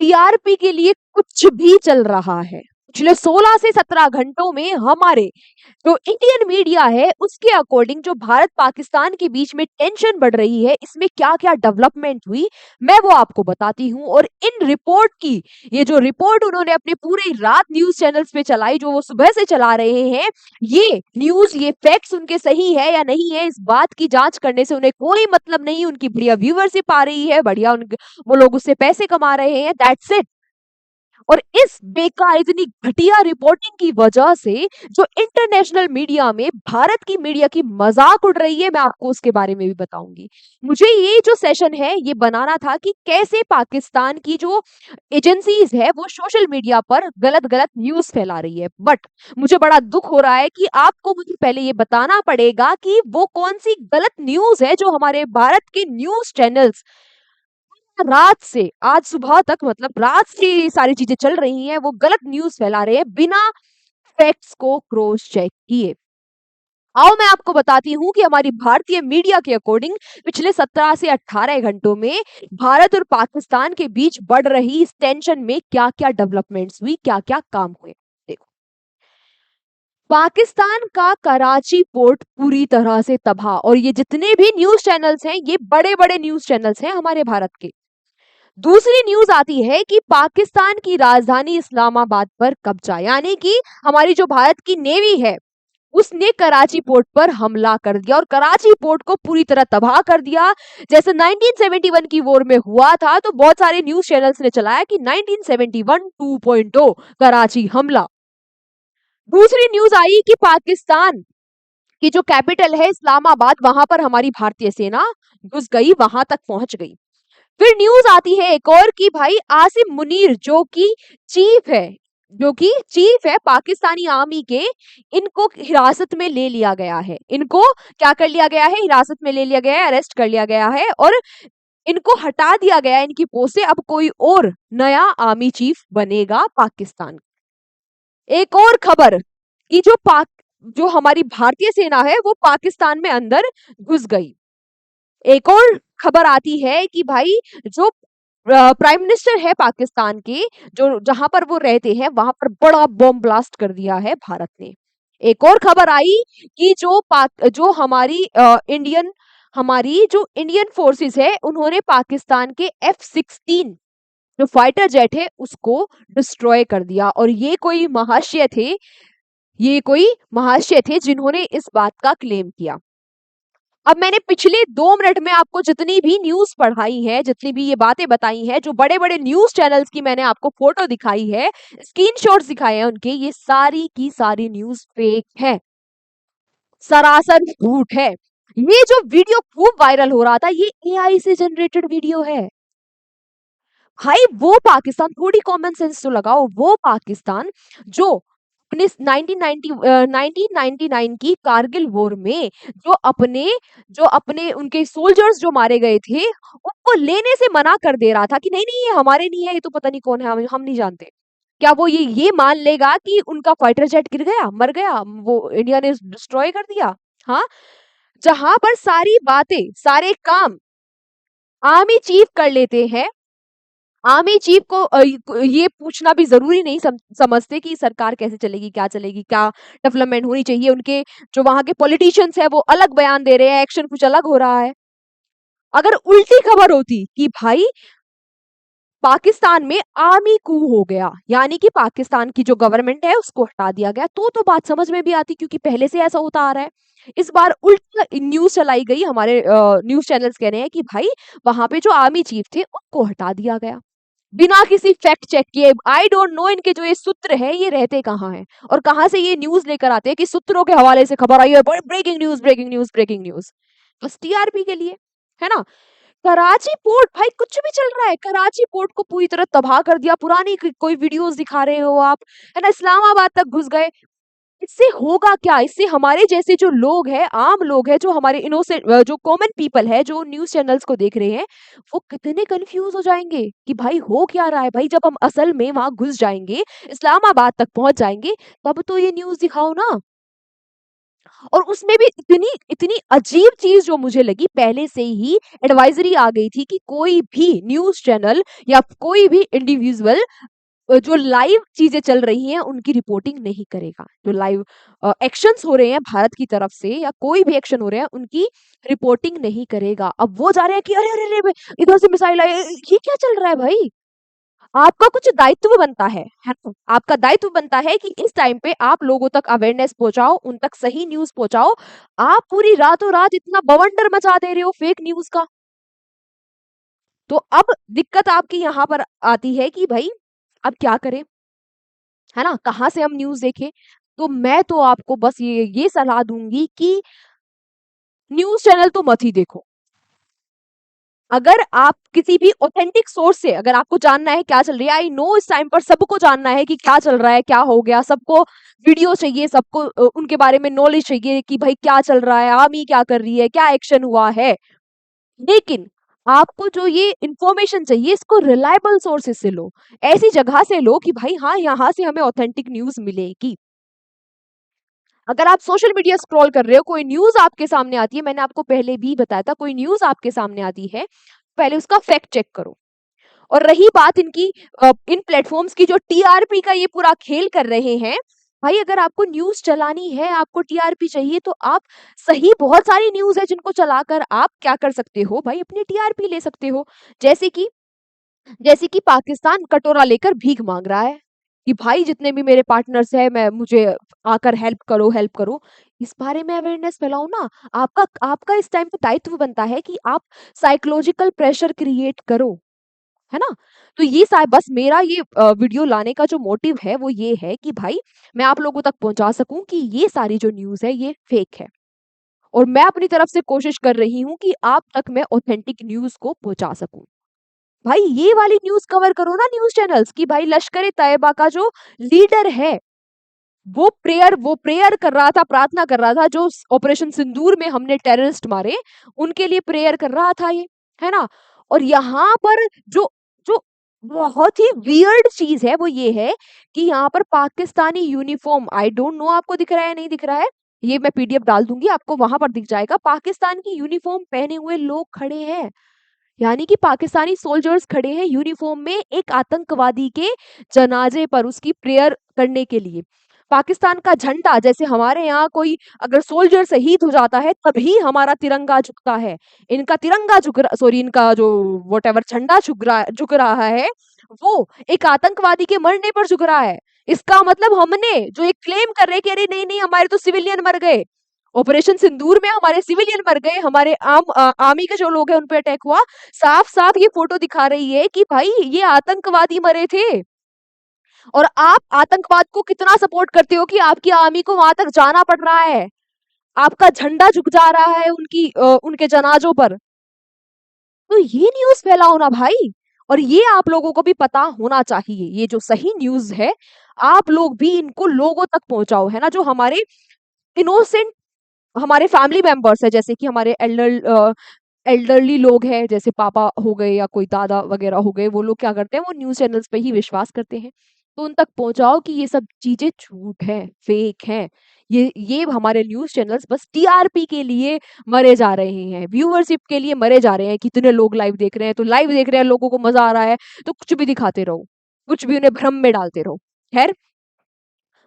TRP के लिए कुछ भी चल रहा है। पिछले 16 से 17 घंटों में हमारे जो इंडियन मीडिया है उसके अकॉर्डिंग जो भारत पाकिस्तान के बीच में टेंशन बढ़ रही है, इसमें क्या क्या डेवलपमेंट हुई मैं वो आपको बताती हूँ। और इन रिपोर्ट की, ये जो रिपोर्ट उन्होंने अपने पूरे रात न्यूज चैनल्स पे चलाई जो वो सुबह से चला रहे हैं, ये न्यूज, ये फैक्ट्स उनके सही है या नहीं है, इस बात की जांच करने से उन्हें कोई मतलब नहीं। उनकी बढ़िया व्यूअरशिप आ रही है, बढ़िया उनके वो लोग उससे पैसे कमा रहे हैं, दैट्स इट। और इस बेकार, इतनी घटिया रिपोर्टिंग की वजह से जो इंटरनेशनल मीडिया में भारत की मीडिया की मजाक उड़ रही है, मैं आपको उसके बारे में भी बताऊंगी। मुझे ये जो सेशन है ये बनाना था कि कैसे पाकिस्तान की जो एजेंसीज है वो सोशल मीडिया पर गलत गलत न्यूज फैला रही है। बट मुझे बड़ा दुख हो रहा है कि आपको मुझे पहले ये बताना पड़ेगा कि वो कौन सी गलत न्यूज है जो हमारे भारत के न्यूज चैनल्स रात से आज सुबह तक, मतलब रात से ये सारी चीजें चल रही हैं, वो गलत न्यूज फैला रहे हैं बिना फैक्ट्स को क्रॉस चेक किए। आओ मैं आपको बताती हूँ कि हमारी भारतीय मीडिया के अकॉर्डिंग पिछले 17 से 18 घंटों में भारत और पाकिस्तान के बीच बढ़ रही इस टेंशन में क्या क्या डेवलपमेंट्स हुई, क्या क्या काम हुए। देखो, पाकिस्तान का कराची पोर्ट पूरी तरह से तबाह, और ये जितने भी न्यूज चैनल्स हैं ये बड़े बड़े न्यूज चैनल्स हैं हमारे भारत के। दूसरी न्यूज आती है कि पाकिस्तान की राजधानी इस्लामाबाद पर कब्जा, यानी कि हमारी जो भारत की नेवी है उसने कराची पोर्ट पर हमला कर दिया और कराची पोर्ट को पूरी तरह तबाह कर दिया। जैसे 1971 की वॉर में हुआ था, तो बहुत सारे न्यूज चैनल्स ने चलाया कि 1971 2.0 कराची हमला। दूसरी न्यूज आई कि पाकिस्तान की जो कैपिटल है इस्लामाबाद, वहां पर हमारी भारतीय सेना घुस गई, वहां तक पहुंच गई। फिर न्यूज आती है एक और कि भाई आसिम मुनीर जो कि चीफ है पाकिस्तानी आर्मी के, इनको हिरासत में ले लिया गया है। इनको क्या कर लिया गया है? हिरासत में ले लिया गया है, अरेस्ट कर लिया गया है और इनको हटा दिया गया है इनकी पोस्ट से। अब कोई और नया आर्मी चीफ बनेगा पाकिस्तान। एक और खबर कि जो हमारी भारतीय सेना है वो पाकिस्तान में अंदर घुस गई। एक और खबर आती है कि भाई जो प्राइम मिनिस्टर है पाकिस्तान के, जो जहां पर वो रहते हैं वहां पर बड़ा बॉम्ब ब्लास्ट कर दिया है भारत ने। एक और खबर आई कि जो हमारी जो इंडियन फोर्सेस है उन्होंने पाकिस्तान के F-16 जो फाइटर जेट है उसको डिस्ट्रॉय कर दिया। और ये कोई महाशय थे जिन्होंने इस बात का क्लेम किया। अब मैंने पिछले 2 मिनट में आपको जितनी भी न्यूज पढ़ाई है, जितनी भी ये बातें बताई हैं, जो बड़े बड़े न्यूज चैनल्स की मैंने आपको फोटो दिखाई है, स्क्रीनशॉट्स दिखाए हैं उनके, ये सारी की सारी न्यूज फेक है, सरासर झूठ है। ये जो वीडियो खूब वायरल हो रहा था ये एआई से जनरेटेड वीडियो है। भाई वो पाकिस्तान, थोड़ी कॉमन सेंस तो लगाओ, वो पाकिस्तान जो अपने 1999 की कारगिल वॉर में जो अपने उनके सोल्जर्स जो मारे गए थे उनको लेने से मना कर दे रहा था कि नहीं नहीं ये हमारे नहीं है, ये तो पता नहीं कौन है, हम नहीं जानते। क्या वो ये मान लेगा कि उनका फाइटर जेट गिर गया, मर गया, वो इंडिया ने डिस्ट्रॉय कर दिया? हाँ, जहां पर सारी बातें, सारे काम आर्मी चीफ कर लेते हैं, आर्मी चीफ को ये पूछना भी जरूरी नहीं समझते कि सरकार कैसे चलेगी, क्या चलेगी, क्या डेवलपमेंट होनी चाहिए। उनके जो वहां के पॉलिटिशियंस है वो अलग बयान दे रहे हैं, एक्शन कुछ अलग हो रहा है। अगर उल्टी खबर होती कि भाई पाकिस्तान में आर्मी कू हो गया, यानी कि पाकिस्तान की जो गवर्नमेंट है उसको हटा दिया गया, तो बात समझ में भी आती, क्योंकि पहले से ऐसा होता आ रहा है। इस बार उल्टा न्यूज चलाई गई, हमारे न्यूज चैनल्स कह रहे हैं कि भाई वहां पे जो आर्मी चीफ थे उनको हटा दिया गया बिना किसी फैक्ट चेक किए। आई डोंट नो इनके जो ये सूत्र है ये रहते कहाँ हैं और कहाँ से ये न्यूज लेकर आते हैं कि सूत्रों के हवाले से खबर आई है, breaking news, breaking news, breaking news, बस टीआरपी के लिए, है ना। कराची पोर्ट, भाई कुछ भी चल रहा है, कराची पोर्ट को पूरी तरह तबाह कर दिया। पुरानी कोई वीडियोस दिखा रहे हो आप, है ना, इस्लामाबाद तक घुस गए। इससे होगा क्या? इससे हमारे जैसे जो लोग हैं, आम लोग हैं, जो हमारे इनोसेंट, जो कॉमन पीपल है, जो न्यूज चैनल्स को देख रहे हैं, वो कितने कंफ्यूज हो जाएंगे कि भाई हो क्या रहा है। भाई जब हम असल में वहां घुस जाएंगे, इस्लामाबाद तक पहुंच जाएंगे, तब तो ये न्यूज दिखाओ ना। और उसमें भी इतनी इतनी अजीब चीज़ जो मुझे लगी, पहले से ही एडवाइज़री आ गई थी कि कोई भी न्यूज़ चैनल या कोई भी इंडिविजुअल जो लाइव चीज़ें चल रही हैं उनकी रिपोर्टिंग नहीं करेगा। जो लाइव एक्शंस हो रहे हैं भारत की तरफ से या कोई भी एक्शन हो रहे हैं उनकी रिपोर्टिंग नहीं करेगा। अब वो जा रहे हैं कि अरे, अरे, अरे! इधर से मिसाइल आए, ये क्या चल रहा है भाई? आपका कुछ दायित्व बनता है ना? आपका दायित्व बनता है कि इस टाइम पे आप लोगों तक अवेयरनेस पहुँचाओ, उन तक सही न्यूज़ पहुँचाओ। आप पूरी रातों-रात इतना बवंडर मचा दे रहे हो फेक न्यूज़ का। तो अब दिक्कत आपकी यहाँ पर आती है कि भई अब क्या करें? है ना? कहाँ से हम न्यूज़ देखें? तो मैं तो आपको बस ये सलाह दूँगी कि न्यूज़ चैनल तो मत ही देखो। अगर आप किसी भी ऑथेंटिक सोर्स से अगर आपको जानना है क्या चल रही है, आई नो इस टाइम पर सबको जानना है कि क्या चल रहा है, क्या हो गया, सबको वीडियो चाहिए, सबको उनके बारे में नॉलेज चाहिए कि भाई क्या चल रहा है, आर्मी क्या कर रही है, क्या एक्शन हुआ है। लेकिन आपको जो ये इन्फॉर्मेशन चाहिए इसको रिलायबल सोर्सेस से लो। ऐसी जगह से लो कि भाई हाँ, यहाँ से हमें ऑथेंटिक न्यूज़ मिलेगी। अगर आप सोशल मीडिया स्क्रॉल कर रहे हो, कोई न्यूज़ आपके सामने आती है, मैंने आपको पहले भी बताया था, कोई न्यूज़ आपके सामने आती है, पहले उसका फैक्ट चेक करो। और रही बात इनकी इन प्लेटफ़ॉर्म्स की जो टीआरपी का ये पूरा खेल कर रहे हैं, भाई अगर आपको न्यूज़ चलानी है, आपको टीआरपी चाहिए तो आप सही बहुत सारी न्यूज़ है जिनको चलाकर आप क्या कर सकते हो भाई अपनी टीआरपी ले सकते हो। जैसे कि जैसे कि पाकिस्तान कटोरा लेकर भीख माँग रहा है, कि भाई जितने भी मेरे पार्टनर्स हैं मैं मुझे आकर हेल्प करो, हेल्प करो। इस बारे में अवेयरनेस फैलाओ ना। आपका आपका इस टाइम पे दायित्व बनता है कि आप साइकोलॉजिकल प्रेशर क्रिएट करो। है ना? तो ये बस मेरा ये वीडियो लाने का जो मोटिव है वो ये है कि भाई मैं आप लोगों तक पहुँचा सकूँ कि ये सारी जो न्यूज़ है ये फेक है। और मैं अपनी तरफ से कोशिश कर रही हूँ कि आप तक मैं ऑथेंटिक न्यूज़ को पहुँचा सकूँ। भाई ये वाली न्यूज़ कवर करो ना न्यूज़ चैनल्स कि भाई लश्कर-ए-तैयबा का जो लीडर है वो प्रेयर कर रहा था, प्रार्थना कर रहा था जो ऑपरेशन सिंदूर में हमने टेररिस्ट मारे, उनके लिए प्रेयर कर रहा था ये, है ना? और यहाँ पर जो जो बहुत ही वियर्ड चीज़ है वो ये है कि यहाँ पर Pakistani uniform I don't know आपको दिख रहा है, नहीं दिख रहा है? ये मैं पीडीएफ डाल दूँगी, आपको वहाँ पर दिख जाएगा। पाकिस्तान की यूनिफ़ॉर्म पहने हुए लोग खड़े हैं। यानी कि पाकिस्तानी सोल्जर्स खड़े हैं यूनिफ़ॉर्म में एक आतंकवादी के जनाजे पर उसकी प्रेयर करने के लिए। पाकिस्तान का झंडा जैसे हमारे यहाँ कोई अगर सोल्जर शहीद हो जाता है तभी हमारा तिरंगा झुकता है। इनका तिरंगा इनका जो व्हाटएवर झंडा झुक रहा है, वो एक आतंकवादी के मरने पर झुक रहा है। इसका मतलब हमने जो ये क्लेम कर रहे हैं कि अरे नहीं-नहीं हमारे तो सिविलियन मर गए। ऑपरेशन सिंदूर में हमारे सिविलियन मर गए, हमारे आर्मी के जो लोग हैं उन पे अटैक हुआ। साफ-साफ ये फ़ोटो दिखा रही है कि भाई ये आतंकवादी मरे थे। और आप आतंकवाद को कितना सपोर्ट करते हो कि आपकी आर्मी को वहाँ तक जाना पड़ रहा है। आपका झंडा झुक जा रहा है उनके जनाज़ों पर। तो ये न्यूज़ फैलाओ ना भाई। और ये आप लोगों को भी पता होना चाहिए। ये जो सही न्यूज़ है, आप लोग भी इनको लोगों तक पहुँचाओ, है ना? जो हमारे इनोसेंट हमारे फैमिली मेंबर्स हैं जैसे कि हमारे एल्डरली लोग हैं जैसे पापा हो गए या कोई दादा वगैरह हो गए, वो लोग क्या करते हैं वो न्यूज़ चैनल्स पे ही विश्वास करते हैं। तो उन तक पहुँचाओ कि ये सब चीज़ें झूठ हैं, फेक हैं। ये हमारे न्यूज़ चैनल्स बस टीआरपी के लिए मरे जा रहे हैं, व्यूअरशिप के लिए मरे जा रहे हैं, कितने लोग लाइव देख रहे हैं, तो लाइव देख रहे हैं, लोगों को मज़ा आ रहा है, तो कुछ भी दिखाते रहो, कुछ भी उन्हें भ्रम में डालते रहो। ख़ैर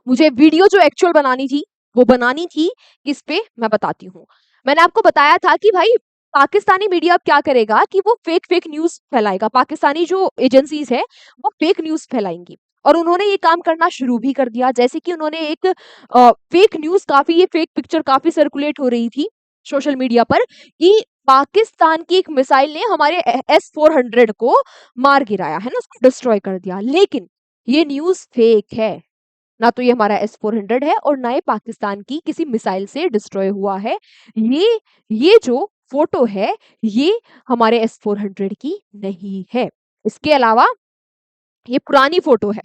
मुझे वीडियो जो एक्चुअल बनानी थी, वो बनानी थी किस पे मैं बताती हूँ। मैंने आपको बताया था कि भाई पाकिस्तानी मीडिया अब क्या करेगा कि वो फेक न्यूज़ फैलाएगा। पाकिस्तानी जो एजेंसीज़ हैं, वो फेक न्यूज़ फैलाएँगी और उन्होंने ये काम करना शुरू भी कर दिया। जैसे कि उन्होंने एक फेक न्यूज़ काफ़ी ये फेक पिक्चर काफ़ी सर्कुलेट हो रही थी सोशल मीडिया पर कि पाकिस्तान की एक मिसाइल ने हमारे एस-400 को मार गिराया, है ना? उसको डिस्ट्रॉय कर दिया। लेकिन ये न्यूज़ फेक है। ना तो ये हमारा एस-400 है और ना ये पाकिस्तान की किसी मिसाइल से डिस्ट्रॉय हुआ है। ये जो फ़ोटो है, ये हमारे एस-400 की नहीं है। इसके अलावा ये पुरानी फ़ोटो है।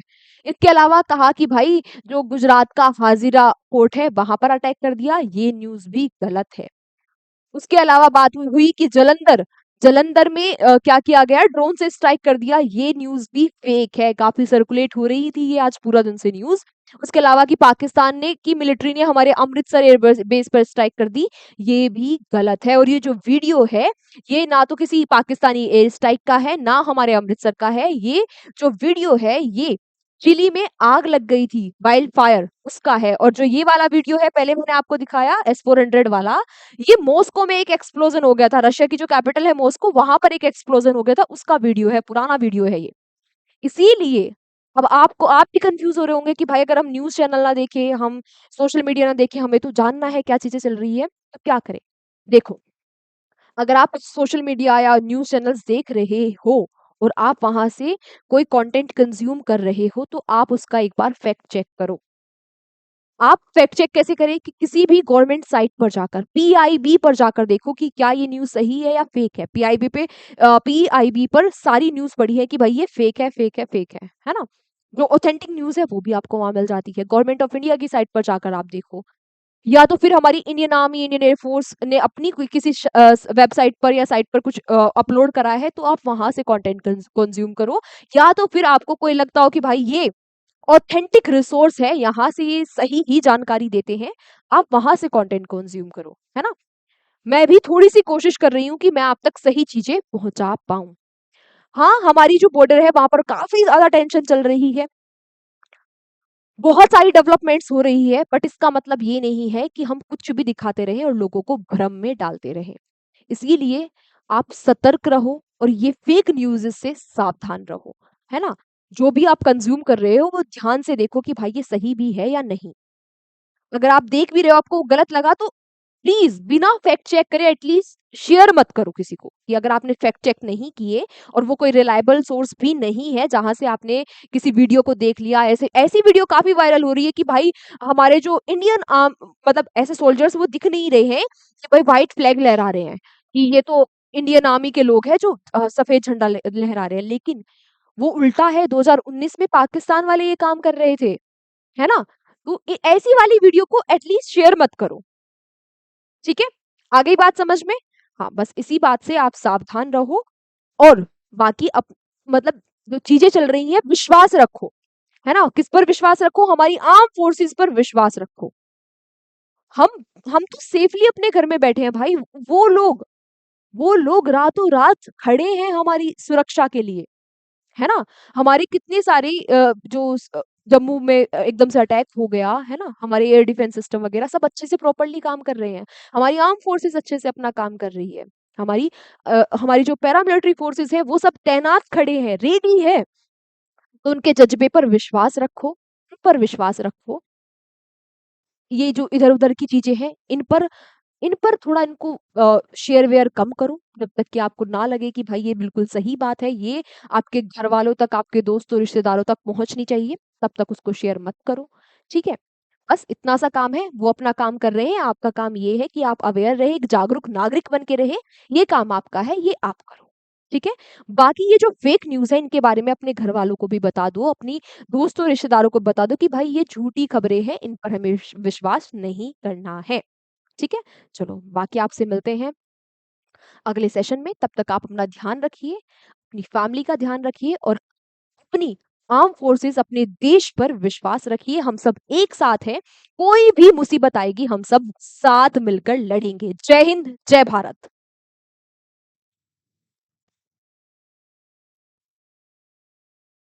इसके अलावा कहा कि भाई जो गुजरात का हाज़िरा पोर्ट है, वहाँ पर अटैक कर दिया, ये न्यूज़ भी गलत है। उसके अलावा बात हुई कि जालंधर में क्या किया गया, ड्रोन से स्ट्राइक कर दिया, ये न्यूज़ भी फेक है, काफ़ी सर्कुलेट हो रही थी ये आज पूरा दिन से न्यूज़। उसके अलावा कि पाकिस्तान ने की मिलिट्री ने हमारे अमृतसर एयर बेस पर स्ट्राइक कर दी, ये भी गलत है। और ये जो वीडियो है, ये ना तो किसी पाकिस्तानी एयर स्ट्राइक का है, ना हमारे अमृतसर का है। ये जो वीडियो है, ये चिली में आग लग गई थी, वाइल्ड फायर, उसका है। और जो ये वाला वीडियो है, पहले मैंने आपको दिखाया S-400 वाला, ये मॉस्को में एक एक्सप्लोजन हो गया था, रशिया की जो कैपिटल है मॉस्को, वहां पर एक एक्सप्लोजन हो गया था, उसका वीडियो है, पुराना वीडियो है ये। इसीलिए अब आप भी कंफ्यूज हो रहे होंगे कि भाई अगर हम न्यूज़ चैनल ना देखें, हम सोशल मीडिया ना देखें, हमें तो जानना है क्या चीज़ें चल रही है, तो क्या करें? देखो, अगर आप सोशल मीडिया या न्यूज़ चैनल्स देख रहे हो और आप वहाँ से कोई कंटेंट कंज़्यूम कर रहे हो, तो आप उसका एक बार फैक्ट चेक करो। आप फैक्ट चेक कैसे करें कि किसी भी गवर्नमेंट साइट पर जाकर, पीआईबी पर जाकर देखो कि क्या ये न्यूज़ सही है या फेक है। पीआईबी पर सारी न्यूज़ पड़ी है कि भाई ये फेक है, फेक है, फेक है ना? जो ऑथेंटिक न्यूज़ है वो भी आपको वहाँ मिल जाती है। गवर्नमेंट ऑफ इंडिया की साइट पर जाकर आप देखो, या तो फिर हमारी Indian army, Indian air force ने अपनी कोई किसी वेबसाइट पर या साइट पर कुछ अपलोड करा है, तो आप वहाँ से कंटेंट कंज़्यूम करो। या तो फिर आपको कोई लगता हो कि भाई ये ऑथेंटिक रिसोर्स है, यहाँ से ये सही ही जानकारी देते हैं, आप वहाँ से कंटेंट कंज़्यूम करो, है ना? मैं भी थोड़ी-सी कोशिश कर रही हूँ कि मैं आप तक सही चीज़ें पहुँचा पाऊँ। हाँ, हमारी जो बॉर्डर है वहाँ पर काफ़ी ज़्यादा टेंशन चल रही है। बहुत सारी डेवलपमेंट्स हो रही है, बट इसका मतलब ये नहीं है कि हम कुछ भी दिखाते रहें और लोगों को भ्रम में डालते रहें। इसीलिए आप सतर्क रहो और ये फेक न्यूज़ से सावधान रहो, है ना? जो भी आप कंज़्यूम कर रहे हो वो ध्यान से देखो कि भाई ये सही भी है या नहीं। अगर आप देख भी रहे हो आपको गलत लगा, तो प्लीज़ बिना फैक्ट चेक करे एटलीस्ट शेयर मत करो किसी को, कि अगर आपने फैक्ट चेक नहीं किए और वो कोई रिलायबल सोर्स भी नहीं है जहाँ से आपने किसी वीडियो को देख लिया। ऐसे ऐसी वीडियो काफ़ी वायरल हो रही है कि भाई हमारे जो इंडियन मतलब ऐसे सोल्जर्स वो दिख नहीं रहे हैं कि भाई व्हाइट फ्लैग लहरा रहे हैं, कि ये तो इंडियन आर्मी के लोग हैं जो सफ़ेद झंडा लहरा रहे हैं। लेकिन वो उल्टा है, 2019 में पाकिस्तान वाले ये काम कर रहे थे, है ना? तो ऐसी वाली वीडियो को एटलीस्ट शेयर मत करो। ठीक है? आ गई बात समझ में? हाँ, बस इसी बात से आप सावधान रहो। और बाकी मतलब जो चीज़ें चल रही हैं, विश्वास रखो, है ना? किस पर विश्वास रखो? हमारी आर्म्ड फोर्सेस पर विश्वास रखो। हम हम तो सेफली अपने घर में बैठे हैं भाई, वो लोग वो लोग रातों-रात खड़े हैं हमारी सुरक्षा के लिए। है ना? हमारी कितनी सारी जम्मू में एकदम से अटैक हो गया, है ना? हमारे एयर डिफेंस सिस्टम वगैरह सब अच्छे से प्रॉपर्ली काम कर रहे हैं। हमारी आर्म फोर्सेस अच्छे से अपना काम कर रही है। हमारी जो पैरामिलिट्री फोर्सेस है वो सब तैनात खड़े हैं, रेडी है। तो उनके जज़्बे पर विश्वास रखो, उन पर विश्वास रखो। ये जो इधर-उधर की चीज़ें हैं, इन पर थोड़ा इनको शेयर-वेयर कम करो, जब तक कि आपको ना लगे कि भाई ये बिल्कुल सही बात है, ये आपके घरवालों तक, आपके दोस्तों, रिश्तेदारों तक पहुँचनी चाहिए, तब तक उसको शेयर मत करो, ठीक है? बस इतना सा काम है, वो अपना काम कर रहे हैं, आपका काम ये है कि आप अवेयर रहें, एक जागरूक नागरिक बन के रहें, ये काम आपका है, ये आप करो, ठीक है? बाकी ये जो फेक न्यूज़ है, इनके बारे में अपने घरवालों को भी बता दो, अपनी दोस्तों, रिश्तेदारों को बता दो कि भाई ये झूठी खबरें हैं, इन पर हमें विश्वास नहीं करना है। ठीक है? चलो बाकी आपसे मिलते हैं अगले सेशन में, तब तक आप अपना ध्यान रखिए, अपनी फैमिली का ध्यान रखिए और अपनी आर्म फोर्सेस अपने देश पर विश्वास रखिए। हम सब एक साथ हैं, कोई भी मुसीबत आएगी हम सब साथ मिलकर लड़ेंगे। जय हिंद, जय भारत।